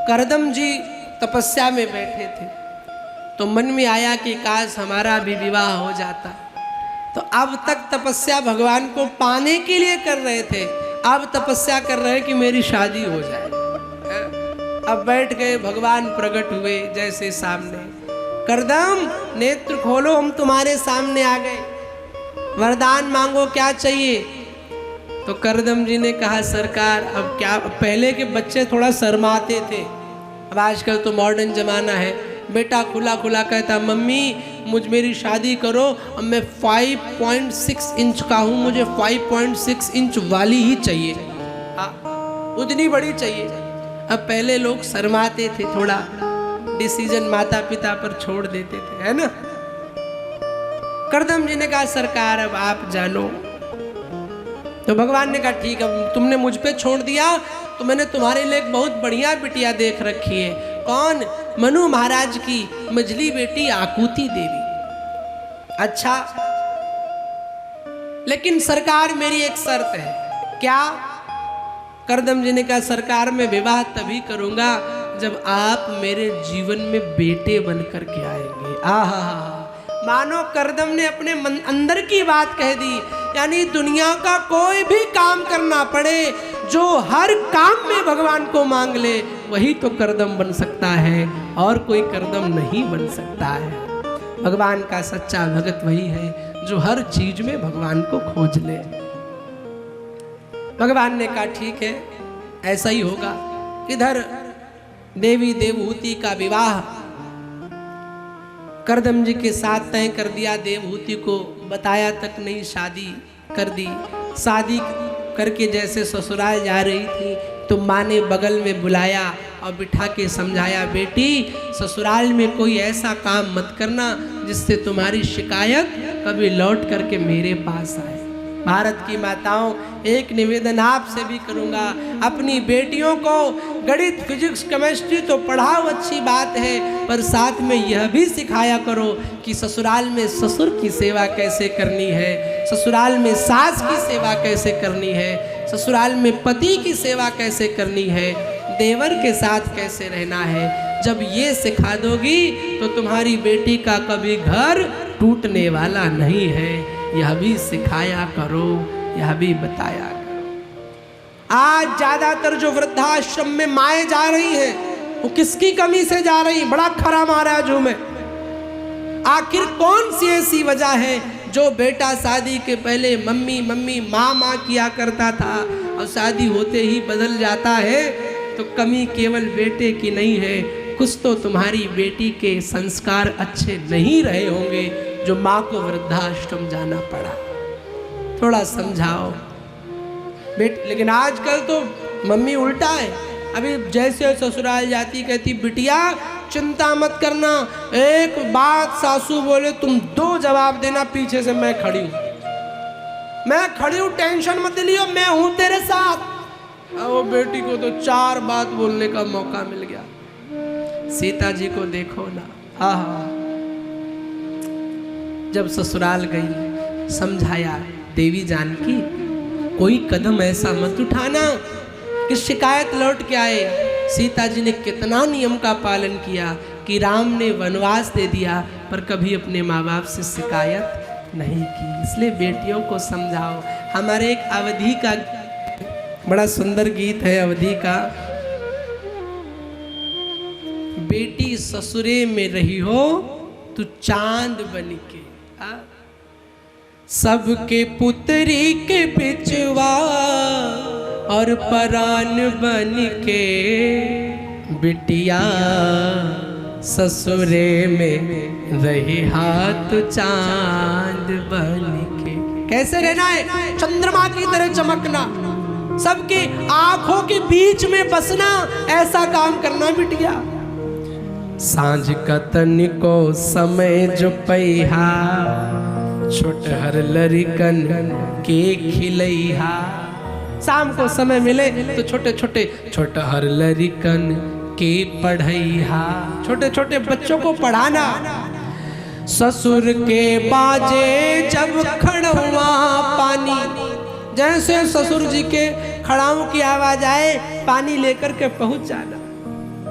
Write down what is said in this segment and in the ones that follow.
करदम जी तपस्या में बैठे थे तो मन में आया कि काश हमारा भी विवाह हो जाता। तो अब तक तपस्या भगवान को पाने के लिए कर रहे थे, अब तपस्या कर रहे कि मेरी शादी हो जाए। अब बैठ गए, भगवान प्रकट हुए जैसे सामने। करदम नेत्र खोलो, हम तुम्हारे सामने आ गए, वरदान मांगो, क्या चाहिए। तो करदम जी ने कहा सरकार अब क्या, पहले के बच्चे थोड़ा शर्माते थे, अब आजकल तो मॉडर्न जमाना है। बेटा खुला खुला कहता मम्मी मेरी शादी करो, अब मैं 5.6 इंच का हूँ, मुझे 5.6 इंच वाली ही चाहिए, उतनी बड़ी चाहिए। अब पहले लोग शर्माते थे, थोड़ा डिसीजन माता पिता पर छोड़ देते थे, है ना। करदम जी ने कहा सरकार अब आप जानो। तो भगवान ने कहा ठीक है, तुमने मुझ पे छोड़ दिया तो मैंने तुम्हारे लिए एक बहुत बढ़िया बिटिया देख रखी है। कौन? मनु महाराज की मझली बेटी आकुति देवी। अच्छा, लेकिन सरकार मेरी एक शर्त है। क्या? करदम जी ने कहा सरकार मैं विवाह तभी करूंगा जब आप मेरे जीवन में बेटे बनकर के आएंगे। आहा, मानो करदम ने अपने अंदर की बात कह दी। यानी दुनिया का कोई भी काम करना पड़े, जो हर काम में भगवान को मांग ले, वही तो करदम बन सकता है, और कोई करदम नहीं बन सकता है। भगवान का सच्चा भगत वही है जो हर चीज में भगवान को खोज ले। भगवान ने कहा ठीक है, ऐसा ही होगा। इधर देवी देवहूति का विवाह करदम जी के साथ तय कर दिया। देवहूति को बताया तक नहीं, शादी कर दी। शादी करके जैसे ससुराल जा रही थी तो माँ ने बगल में बुलाया और बिठा के समझाया, बेटी ससुराल में कोई ऐसा काम मत करना जिससे तुम्हारी शिकायत कभी लौट करके मेरे पास आए। भारत की माताओं, एक निवेदन आपसे भी करूंगा, अपनी बेटियों को गणित फिजिक्स केमिस्ट्री तो पढ़ाओ, अच्छी बात है, पर साथ में यह भी सिखाया करो कि ससुराल में ससुर की सेवा कैसे करनी है, ससुराल में सास की सेवा कैसे करनी है, ससुराल में पति की सेवा कैसे करनी है, देवर के साथ कैसे रहना है। जब ये सिखा दोगी तो तुम्हारी बेटी का कभी घर टूटने वाला नहीं है। यह भी सिखाया करो, यह भी बताया करो। आज ज्यादातर जो वृद्धाश्रम में माएँ जा रही हैं, वो किसकी कमी से जा रही? बड़ा खरा मारा जो में। आखिर कौन सी ऐसी वजह है जो बेटा शादी के पहले मम्मी मम्मी माँ माँ किया करता था और शादी होते ही बदल जाता है? तो कमी केवल बेटे की नहीं है, कुछ तो तुम्हारी बेटी के संस्कार अच्छे नहीं रहे होंगे जो माँ को वृद्धाश्रम जाना पड़ा। थोड़ा समझाओ बेट। लेकिन आजकल तो मम्मी उल्टा है, अभी जैसे ससुराल जाती कहती बिटिया चिंता मत करना, एक बात सासू बोले तुम 2 जवाब देना, पीछे से मैं खड़ी हूँ, टेंशन मत लियो, मैं हूं तेरे साथ। वो बेटी को तो 4 बात बोलने का मौका मिल गया। सीता जी को देखो ना, हाँ, जब ससुराल गई समझाया, देवी जानकी कोई कदम ऐसा मत उठाना कि शिकायत लौट के आए। सीता जी ने कितना नियम का पालन किया कि राम ने वनवास दे दिया पर कभी अपने माँ बाप से शिकायत नहीं की। इसलिए बेटियों को समझाओ। हमारे एक अवधि का बड़ा सुंदर गीत है, अवधि का, बेटी ससुरे में रही हो तू चांद बन के, सबके पुत्री के बिचवा और परान बन के, बिटिया ससुरे में रही हाथ चांद बन के। कैसे रहना है? चंद्रमा की तरह चमकना, सबके आंखों के बीच में बसना, ऐसा काम करना बिटिया। सांझ का तनिको समय जो पैहा, छोटहर लरिकन के खिलैहा। शाम को समय मिले तो छोटे छोटे छोटहर लरिकन के पढ़ैहा, छोटे छोटे बच्चों को पढ़ाना। ससुर के बाजे जब खड़वा पानी, जैसे ससुर जी के खड़ाओं की आवाज आए पानी लेकर के पहुंच जाना।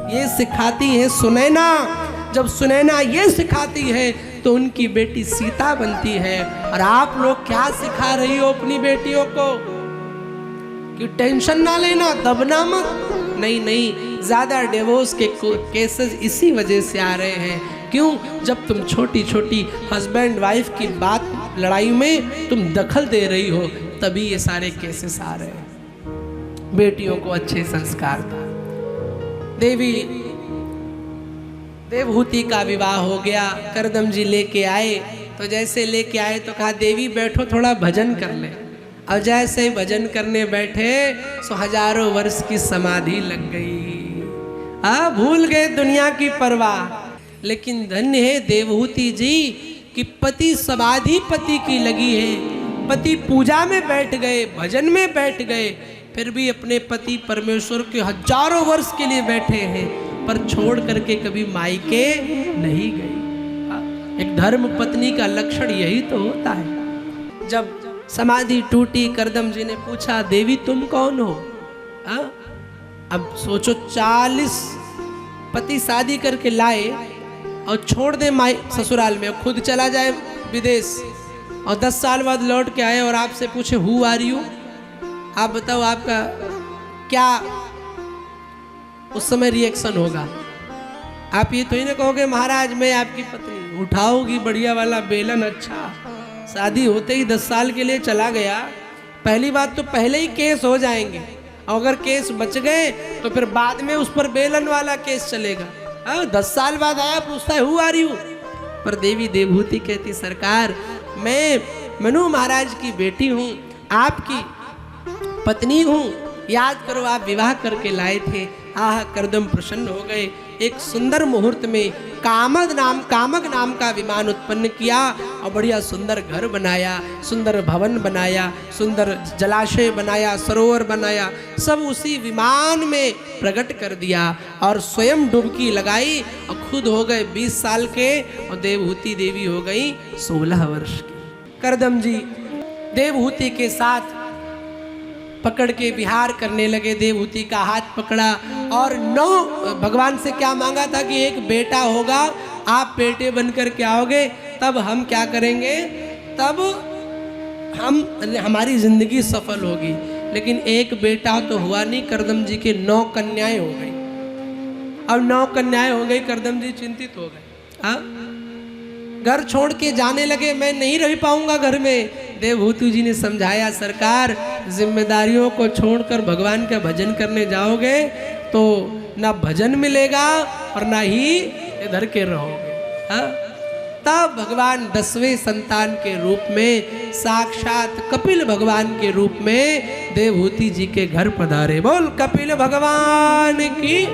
ये सिखाती है सुनैना। जब सुनैना ये सिखाती है तो उनकी बेटी सीता बनती है। और आप लोग क्या सिखा रही हो अपनी बेटियों को कि टेंशन ना लेना, दबना मत। नहीं नहीं, ज्यादा डिवोर्स के केसेस इसी वजह से आ रहे हैं। क्यों? जब तुम छोटी छोटी हस्बैंड वाइफ की बात लड़ाई में तुम दखल दे रही हो, तभी ये सारे केसेस आ रहे हैं। बेटियों को अच्छे संस्कार था। देवहूति का विवाह हो गया। करदम जी लेके आए, तो जैसे लेके आए तो कहा देवी बैठो थोड़ा भजन कर ले। और जैसे ही भजन करने बैठे सो हजारों वर्ष की समाधि लग गई। भूल गए दुनिया की परवाह। लेकिन धन्य है देवहूति जी कि पति समाधि पति की लगी है। पति पूजा में बैठ गए, भजन में बैठ गए, फिर भी अपने पति परमेश्वर के हजारों वर्ष के लिए बैठे हैं, पर छोड़ करके कभी मायके नहीं गई। एक धर्म पत्नी का लक्षण यही तो होता है। जब समाधि टूटी, करदम जी ने पूछा देवी तुम कौन हो? अब सोचो 40 पति शादी करके लाए और छोड़ दे माई ससुराल में, खुद चला जाए विदेश और 10 साल बाद लौट के आए और आपसे पूछे हु आर यू, आप बताओ आपका क्या उस समय रिएक्शन होगा? आप ये तो ही ना कहोगे महाराज मैं आपकी पत्नी, उठाओगी बढ़िया वाला बेलन। अच्छा, शादी होते ही 10 साल के लिए चला गया, पहली बात तो पहले ही केस हो जाएंगे, अगर केस बच गए तो फिर बाद में उस पर बेलन वाला केस चलेगा। 10 साल बाद आया, पूछता है हु आर यू। पर देवी देवहूति कहती सरकार मैं मनु महाराज की बेटी हूँ, आपकी पत्नी हूँ, याद करो आप विवाह करके लाए थे। करदम प्रसन्न हो गए। एक सुंदर मुहूर्त में कामक नाम का विमान उत्पन्न किया और बढ़िया सुंदर घर बनाया, सुंदर भवन बनाया, सुंदर जलाशय बनाया, सरोवर बनाया, सब उसी विमान में प्रकट कर दिया और स्वयं डुबकी लगाई और खुद हो गए 20 साल के और देवहूति देवी हो गई 16 वर्ष की। करदम जी देवहूति के साथ पकड़ के विहार करने लगे। देवहूति का हाथ पकड़ा और 9 भगवान से क्या मांगा था कि एक बेटा होगा, आप बेटे बनकर के आओगे तब हम क्या करेंगे, तब हमारी जिंदगी सफल होगी। लेकिन एक बेटा तो हुआ नहीं, करदम जी के 9 कन्याएं हो गई। अब 9 कन्याएं हो गई, करदम जी चिंतित हो गए। घर छोड़ के जाने लगे, मैं नहीं रह पाऊंगा घर में। देवहूति जी ने समझाया सरकार जिम्मेदारियों को छोड़कर भगवान का भजन करने जाओगे तो ना भजन मिलेगा और ना ही इधर के रहोगे। तब भगवान 10वें संतान के रूप में साक्षात कपिल भगवान के रूप में देवहूति जी के घर पधारे। बोल कपिल भगवान की।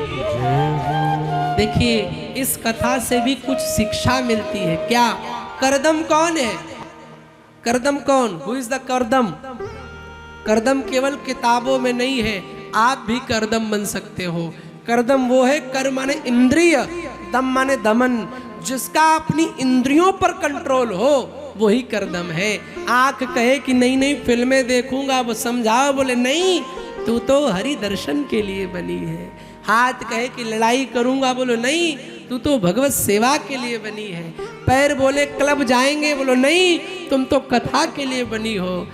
देखिए इस कथा से भी कुछ शिक्षा मिलती है। क्या? करदम कौन है? करदम कौन? Who is the Kardam? Kardam केवल किताबों में नहीं है, आप भी करदम बन सकते हो। करदम वो है, कर माने इंद्रिय, दम माने दमन, जिसका अपनी इंद्रियों पर कंट्रोल हो वही करदम है। आंख कहे कि नहीं नहीं फिल्में देखूंगा, वो समझाओ, बोले नहीं तू तो हरि दर्शन के लिए बनी है। हाथ कहे कि लड़ाई करूंगा, बोलो नहीं तू तो भगवत सेवा के लिए बनी है। पैर बोले क्लब जाएंगे, बोलो नहीं तुम तो कथा के लिए बनी हो।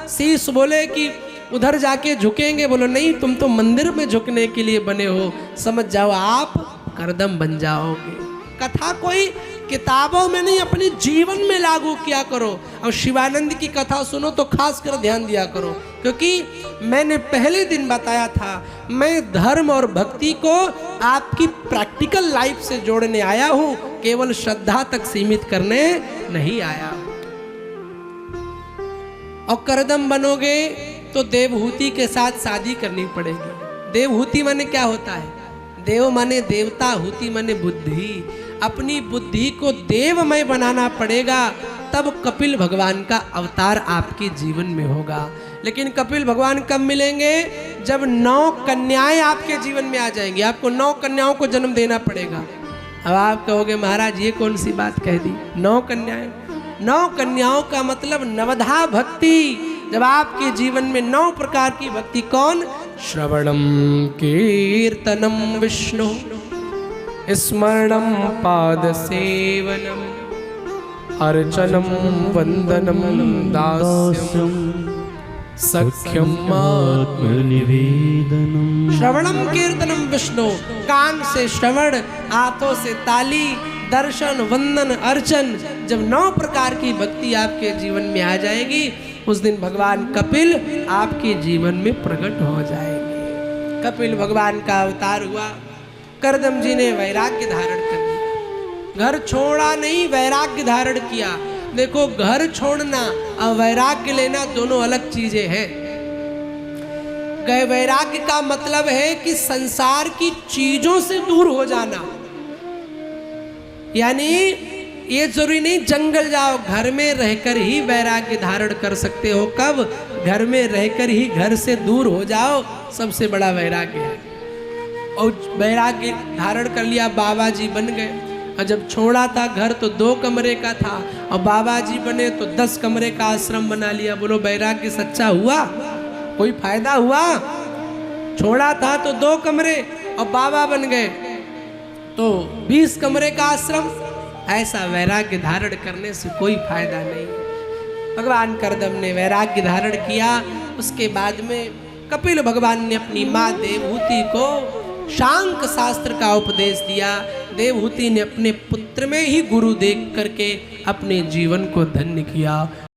शीश बोले कि उधर जाके झुकेंगे, बोलो नहीं तुम तो मंदिर में झुकने के लिए बने हो। समझ जाओ आप करदम बन जाओगे। कथा कोई किताबों में नहीं, अपने जीवन में लागू किया करो। और शिवानंद की कथा सुनो तो खास कर ध्यान दिया करो, क्योंकि मैंने पहले दिन बताया था मैं धर्म और भक्ति को आपकी प्रैक्टिकल लाइफ से जोड़ने आया हूं, केवल श्रद्धा तक सीमित करने नहीं आया। और करदम बनोगे तो देवहूति के साथ शादी करनी पड़ेगी। देवहूति माने क्या होता है? देव माने देवता, हूति माने बुद्धि। अपनी बुद्धि को देवमय बनाना पड़ेगा, तब कपिल भगवान का अवतार आपके जीवन में होगा। लेकिन कपिल भगवान कब मिलेंगे? जब 9 कन्याएं आपके जीवन में आ जाएंगी। आपको 9 कन्याओं को जन्म देना पड़ेगा। अब आप कहोगे महाराज ये कौन सी बात कह दी? 9 कन्याएं, 9 कन्याओं का मतलब नवधा भक्ति। जब आपके जीवन में 9 प्रकार की भक्ति, कौन? श्रवणम कीर्तनम विष्णु स्मरणम पाद सेवनम अर्चनम वंदनम दास्यम सख्यम आत्मनिवेदनम। श्रवणम कीर्तनम विष्णु, कान से श्रवण, हाथों से ताली, दर्शन, वंदन, अर्चन। जब 9 प्रकार की भक्ति आपके जीवन में आ जाएगी, उस दिन भगवान कपिल आपके जीवन में प्रकट हो जाएंगे। कपिल भगवान का अवतार हुआ। करदम जी ने वैराग्य धारण कर लिया, घर छोड़ा नहीं, वैराग्य धारण किया। देखो, घर छोड़ना और वैराग्य लेना दोनों अलग चीजें हैं। वैराग्य का मतलब है कि संसार की चीजों से दूर हो जाना, यानी ये जरूरी नहीं जंगल जाओ, घर में रहकर ही वैराग्य धारण कर सकते हो। कब? घर में रहकर ही घर से दूर हो जाओ, सबसे बड़ा वैराग्य है। और वैराग्य धारण कर लिया, बाबा जी बन गए। और जब छोड़ा था घर तो 2 कमरे का था, और बाबा जी बने तो 10 कमरे का आश्रम बना लिया। बोलो, वैराग्य सच्चा हुआ? कोई फायदा हुआ? छोड़ा था तो 2 कमरे और बाबा बन गए तो 20 कमरे का आश्रम। ऐसा वैराग्य धारण करने से कोई फायदा नहीं। भगवान करदम ने वैराग्य धारण किया। उसके बाद में कपिल भगवान ने अपनी माँ देवहूति को शांक शास्त्र का उपदेश दिया। देवहूति ने अपने पुत्र में ही गुरु देख करके अपने जीवन को धन्य किया।